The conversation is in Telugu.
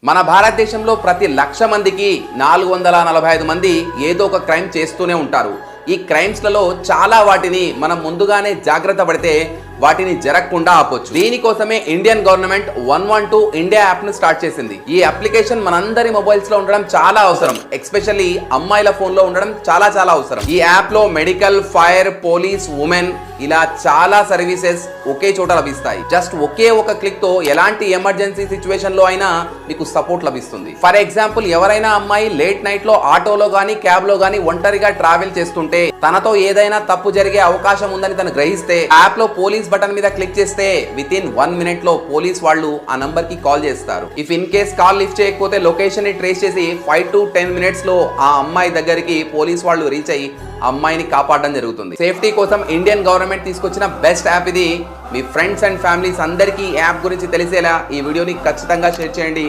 మన భారతదేశంలో ప్రతి 1,00,000 మందికి 445 మంది ఏదో ఒక క్రైమ్ చేస్తూనే ఉంటారు. ఈ క్రైమ్స్లలో చాలా వాటిని మనం ముందుగానే జాగ్రత్త పడితే వాటిని జరగకుండా ఆపొచ్చు. దీనికోసమే ఇండియన్ గవర్నమెంట్ 112 ఇండియా యాప్ ను స్టార్ట్ చేసింది. ఈ అప్లికేషన్ మనందరి మొబైల్స్ లో ఉండడం చాలా అవసరం. ఎస్పెషల్లీ అమ్మాయిల ఫోన్ లో ఉండడం చాలా అవసరం. ఈ యాప్ లో మెడికల్, ఫైర్, పోలీస్, ఉమెన్ ఇలా చాలా సర్వీసెస్ ఒకే చోట లభిస్తాయి. జస్ట్ ఒకే ఒక క్లిక్ తో ఎలాంటి ఎమర్జెన్సీ సిచ్యువేషన్ లో అయినా మీకు సపోర్ట్ లభిస్తుంది. ఫర్ ఎగ్జాంపుల్, ఎవరైనా అమ్మాయి లేట్ నైట్ లో ఆటోలో గానీ క్యాబ్ లో గానీ ఒంటరిగా ట్రావెల్ చేస్తుంటే తనతో ఏదైనా తప్పు జరిగే అవకాశం ఉందని తను గ్రహిస్తే యాప్ లో పోలీస్ బటన్ మీద క్లిక్ చేస్తే వితిన్ 1 మినిట్ లో పోలీస్ వాళ్ళు ఆ నంబర్ కి కాల్ చేస్తారు. If in case call lift చేయకపోతే లొకేషన్ ని ట్రేస్ చేసి 5 to 10 మినిట్స్ లో ఆ అమ్మాయి దగ్గరికి పోలీస్ వాళ్ళు రీచ్ అయ్యి అమ్మాయిని కాపాడడం జరుగుతుంది. సేఫ్టీ కోసం ఇండియన్ గవర్నమెంట్ తీసుకొచ్చిన బెస్ట్ యాప్ ఇది. మీ ఫ్రెండ్స్ అండ్ ఫ్యామిలీస్ అందరికీ ఈ యాప్ గురించి తెలిసేలా ఈ వీడియోని ఖచ్చితంగా షేర్ చేయండి.